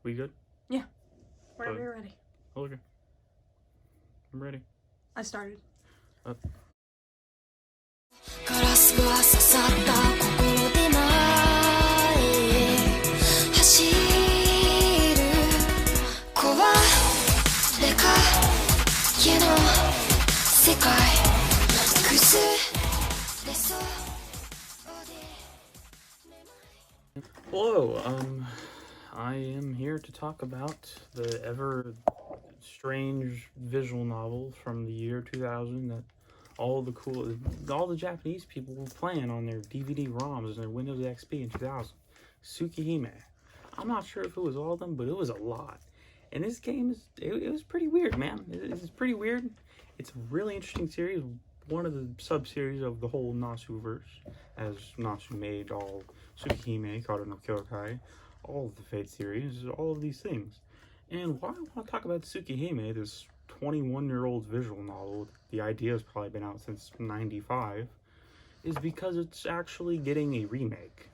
We good? Yeah. Whenever you're ready. Okay. I'm ready. I started. ガラスが刺さった心で前へ走る怖でかいの世界崩れそうで Hello, I am here to talk about the ever strange visual novel from the year 2000 that all the Japanese people were playing on their DVD-ROMs and their Windows XP in 2000. Tsukihime. I'm not sure if it was all of them, but it was a lot. And this game it was pretty weird, man. It's pretty weird. It's a really interesting series, one of the sub-series of the whole Nasu-verse, as Nasu made all Tsukihime, Kado no Kyokai, all of the Fate series, all of these things. And why I want to talk about Tsukihime, this 21-year-old visual novel, the idea has probably been out since 95, is because it's actually getting a remake.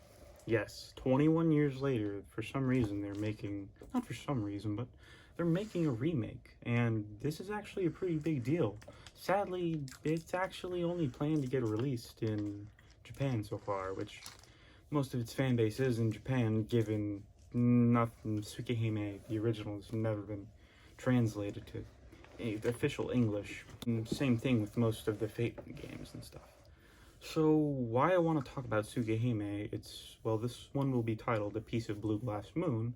Yes, 21 years later, for some reason they're making, not for some reason, but they're making a remake, and this is actually a pretty big deal. Sadly, it's actually only planned to get released in Japan so far, which most of its fan base is in Japan, given nothing, Tsukihime, the original, has never been translated to official English. And same thing with most of the Fate games and stuff. So why I want to talk about Tsukihime, well, this one will be titled A Piece of Blue Glass Moon,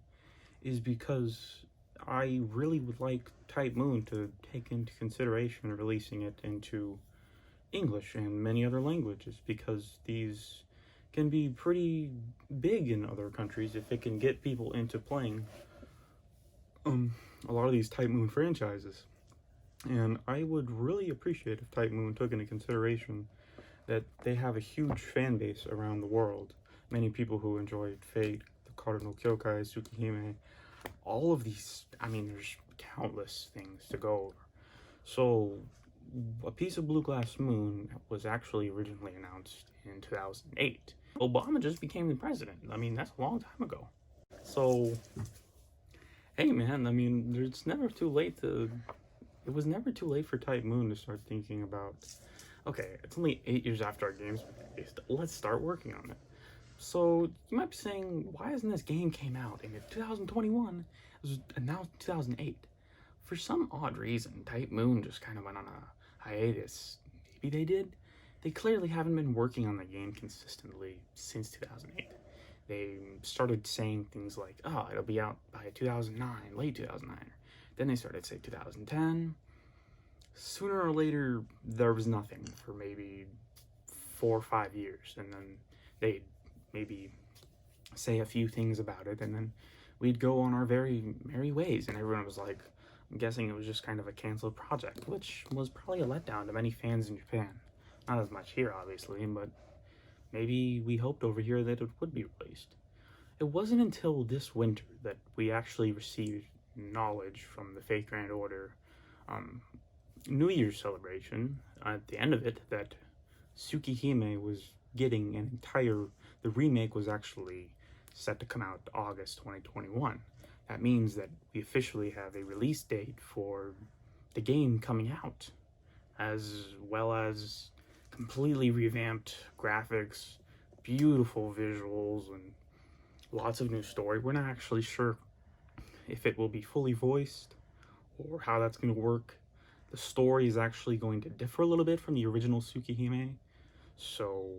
is because I really would like Type Moon to take into consideration releasing it into English and many other languages, because these can be pretty big in other countries if it can get people into playing a lot of these Type Moon franchises. And I would really appreciate if Type Moon took into consideration that they have a huge fan base around the world. Many people who enjoyed Fate, the Kado no Kyokai, Tsukihime, all of these, I mean, there's countless things to go over. So, A Piece of Blue Glass Moon was actually originally announced in 2008. Obama just became the president. I mean, that's a long time ago. So, hey man, I mean, it's never too late it was never too late for Type Moon to start thinking about, okay, it's only 8 years after our game's been released, let's start working on it. So, you might be saying, why hasn't this game came out in 2021? It was announced in 2008. For some odd reason, Type Moon just kind of went on a hiatus. Maybe they did? They clearly haven't been working on the game consistently since 2008. They started saying things like, oh, it'll be out by 2009, late 2009. Then they started to say 2010. Sooner or later, there was nothing for maybe 4 or 5 years. And then they'd maybe say a few things about it. And then we'd go on our very merry ways. And everyone was like, I'm guessing it was just kind of a canceled project, which was probably a letdown to many fans in Japan. Not as much here, obviously, but maybe we hoped over here that it would be released. It wasn't until this winter that we actually received knowledge from the Fate Grand Order New Year's celebration, at the end of it, that Tsukihime was getting the remake was actually set to come out August 2021. That means that we officially have a release date for the game coming out, as well as completely revamped graphics, beautiful visuals, and lots of new story. We're not actually sure if it will be fully voiced or how that's going to work. The story is actually going to differ a little bit from the original Tsukihime, so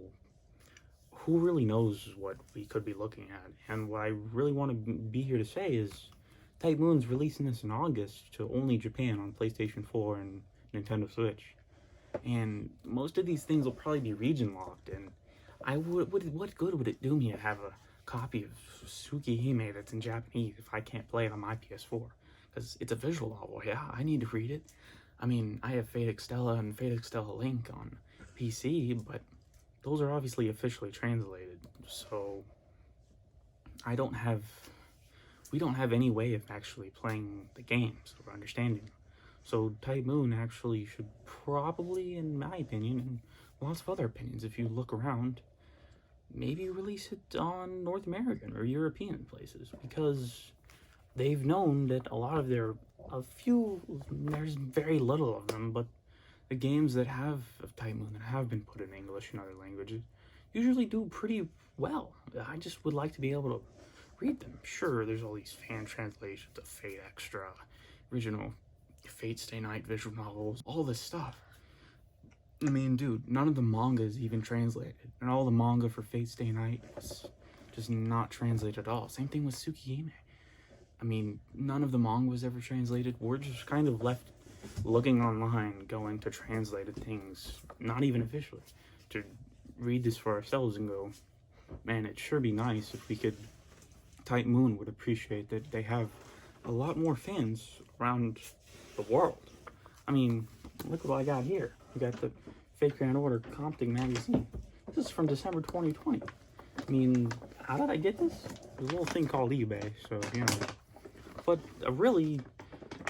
who really knows what we could be looking at? And what I really want to be here to say is Type Moon's releasing this in August to only Japan on PlayStation 4 and Nintendo Switch. And most of these things will probably be region locked, and what good would it do me to have a copy of Tsukihime that's in Japanese if I can't play it on my PS4? Because it's a visual novel, yeah, I need to read it. I mean, I have Fate Extella and Fate Extella Link on PC, but those are obviously officially translated, so we don't have any way of actually playing the games or understanding them. So Type Moon actually should probably, in my opinion, and lots of other opinions, if you look around, maybe release it on North American or European places, because they've known that there's very little of them, but the games that have of Type Moon that have been put in English and other languages usually do pretty well. I just would like to be able to read them. Sure, there's all these fan translations of Fate Extra, original Fate Stay Night visual novels, all this stuff. I mean, dude, none of the manga is even translated, and all the manga for Fate Stay Night is just not translated at all. Same thing with Tsukihime. I mean, none of the manga was ever translated. We're just kind of left looking online, going to translated things, not even officially, to read this for ourselves and go, man, it'd sure be nice if we could. Type Moon would appreciate that they have a lot more fans around the world. I mean, look what I got here. We got the Fate Grand Order Compting magazine. This is from December 2020. I mean, how did I get this? There's a little thing called eBay, so, you know. But really,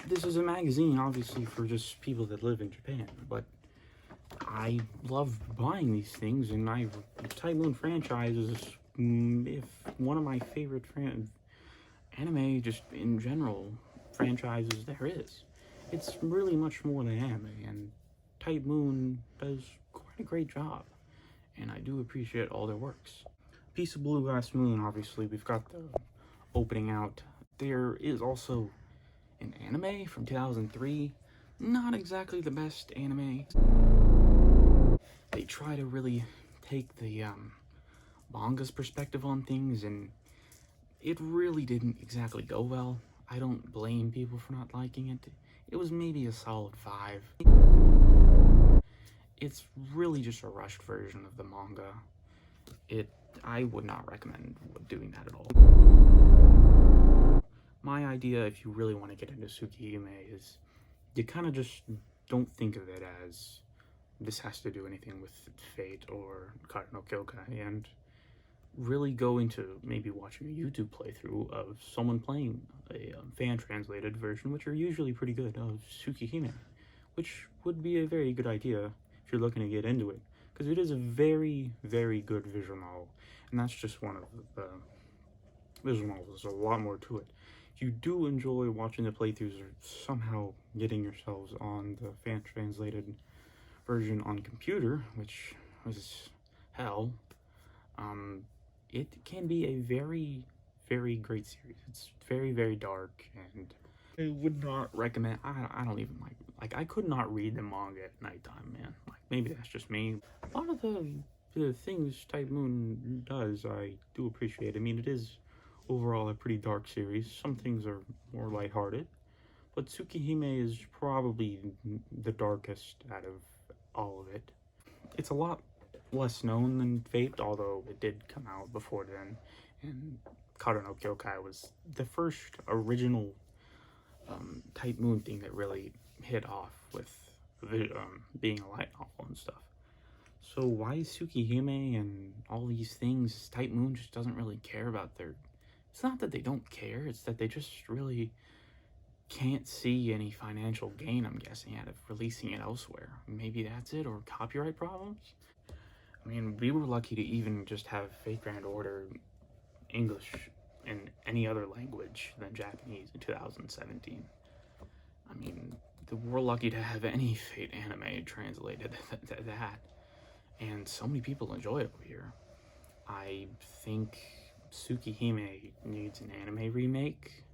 this is a magazine, obviously, for just people that live in Japan. But I love buying these things, and Type Moon franchise is if one of my favorite anime, just in general, franchises there is. It's really much more than anime, and Type Moon does quite a great job, and I do appreciate all their works. Piece of Blue Glass Moon, obviously, we've got the opening out. There is also an anime from 2003, not exactly the best anime. They try to really take the manga's perspective on things, and it really didn't exactly go well. I don't blame people for not liking it. It was maybe a solid 5. It's really just a rushed version of the manga. I would not recommend doing that at all. My idea, if you really want to get into Tsukihime, is you kind of just don't think of it as this has to do anything with Fate or Kare no Kyokai, and really go into maybe watching a YouTube playthrough of someone playing a fan-translated version, which are usually pretty good, of Tsukihime, which would be a very good idea if you're looking to get into it, because it is a very, very good visual novel, and that's just one of the visual novels. There's a lot more to it. If you do enjoy watching the playthroughs or somehow getting yourselves on the fan-translated version on computer, which was hell, it can be a very, very great series. It's very, very dark, and I would not recommend. I don't even like I could not read the manga at nighttime, man. Like, maybe that's just me. A lot of the things Type Moon does, I do appreciate. I mean, it is overall a pretty dark series. Some things are more lighthearted, but Tsukihime is probably the darkest out of all of it. It's a lot less known than Fate, although it did come out before then, and Kare no Kyokai was the first original Type Moon thing that really hit off with being a light novel and stuff. So why Tsukihime and all these things, Type Moon just doesn't really care about their... It's not that they don't care, it's that they just really can't see any financial gain, I'm guessing, out of releasing it elsewhere. Maybe that's it, or copyright problems? I mean, we were lucky to even just have Fate Grand Order English in any other language than Japanese in 2017. I mean, we're lucky to have any Fate anime translated that, and so many people enjoy it over here. I think Tsukihime needs an anime remake,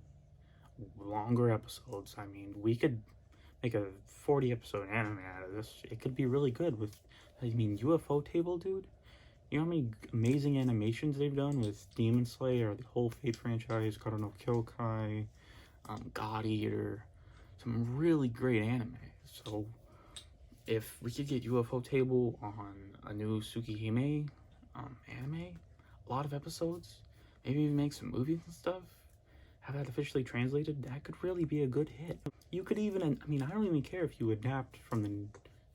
longer episodes. I mean, we could make a 40-episode anime out of this. It could be really good with, I mean, UFO Table, dude. You know how many amazing animations they've done with Demon Slayer, the whole Fate franchise, Kare no Kyokai, God Eater, some really great anime. So if we could get UFO Table on a new Tsukihime anime, a lot of episodes, maybe even make some movies and stuff, have that officially translated, that could really be a good hit. You could even, I mean, I don't even care if you adapt from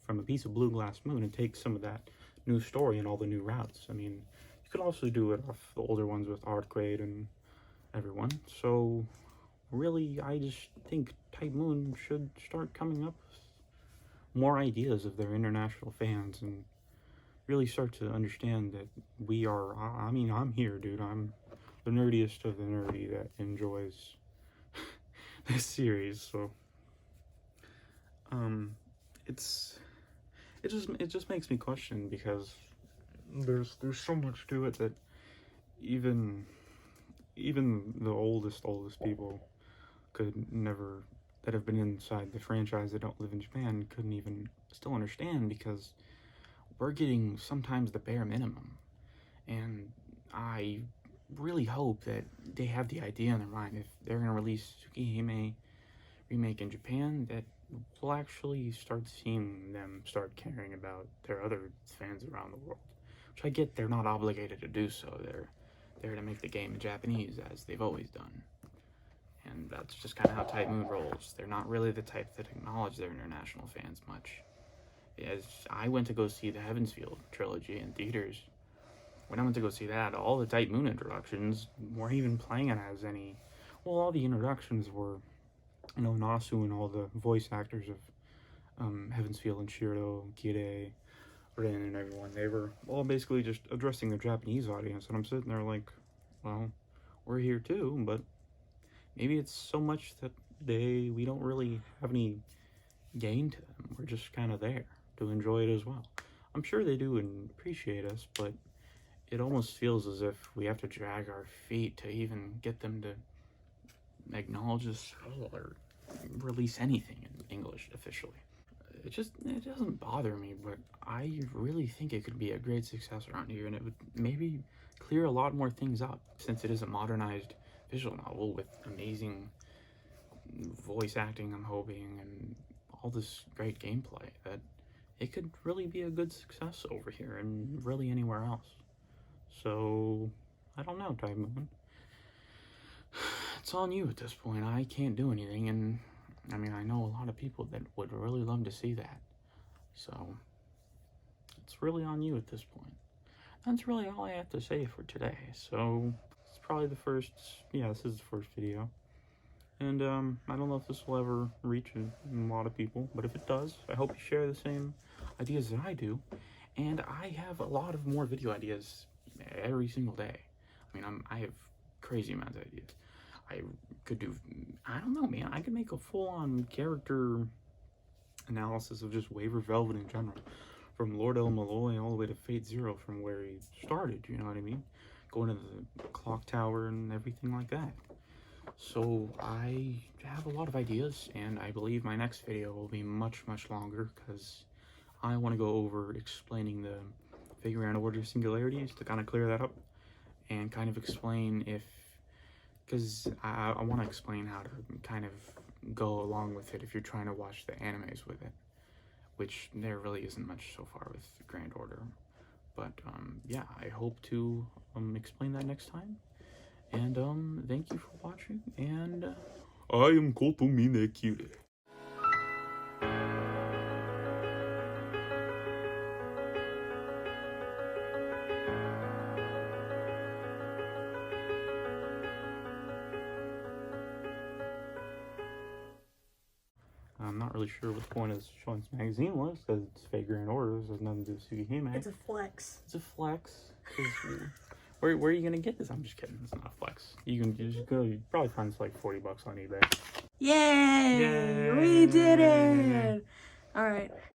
a piece of Blue Glass Moon and take some of that new story and all the new routes. I mean, you could also do it off the older ones with Artgrade and everyone. So really, I just think Type Moon should start coming up with more ideas of their international fans and really start to understand that we are, I mean, I'm here, dude. I'm the nerdiest of the nerdy that enjoys this series. So it just makes me question, because there's so much to it that even the oldest people could never, that have been inside the franchise that don't live in Japan, couldn't even still understand, because we're getting sometimes the bare minimum. And I really hope that they have the idea in their mind, if they're going to release Tsukihime Remake in Japan, that we'll actually start seeing them start caring about their other fans around the world. Which I get, they're not obligated to do so. They're there to make the game in Japanese, as they've always done. And that's just kind of how Type Moon rolls. They're not really the type that acknowledge their international fans much. As I went to go see the Heavensfield trilogy in theaters, when I went to go see that, all the Type Moon introductions weren't even playing it as any. Well, all the introductions were, you know, Nasu and all the voice actors of Heavensfield and Shiro, Kire, Rin, and everyone. They were all basically just addressing the Japanese audience, and I'm sitting there like, well, we're here too, but maybe it's so much that we don't really have any gain to them. We're just kind of there to enjoy it as well. I'm sure they do and appreciate us, but it almost feels as if we have to drag our feet to even get them to acknowledge us or release anything in English officially. It doesn't bother me, but I really think it could be a great success around here, and it would maybe clear a lot more things up, since it is a modernized visual novel with amazing voice acting, I'm hoping, and all this great gameplay, that it could really be a good success over here and really anywhere else. So, I don't know, Type Moon. It's on you at this point. I can't do anything, and I mean, I know a lot of people that would really love to see that. So, it's really on you at this point. That's really all I have to say for today. So, it's probably this is the first video. And I don't know if this will ever reach a lot of people, but if it does, I hope you share the same ideas that I do. And I have a lot of more video ideas every single day. I mean, I have crazy amounts of ideas. I could do, I don't know, man. I could make a full-on character analysis of just Waver Velvet in general. From Lord El Malloy all the way to Fate Zero, from where he started, you know what I mean? Going to the clock tower and everything like that. So I have a lot of ideas, and I believe my next video will be much, much longer, because I want to go over explaining the figure order singularities to kind of clear that up, and kind of explain because I want to explain how to kind of go along with it if you're trying to watch the animes with it, which there really isn't much so far with Grand Order. But yeah, I hope to explain that next time. And thank you for watching, and I am Kotomine Kire. I'm not really sure what the point of showing this magazine was, because it's fake Grand Orders. It has nothing to do with Tsukihime. It's a flex. It's a flex. Where are you gonna get this? I'm just kidding. It's not a flex. You just go. You probably find this like $40 on eBay. Yay! Yay! We did it! All right.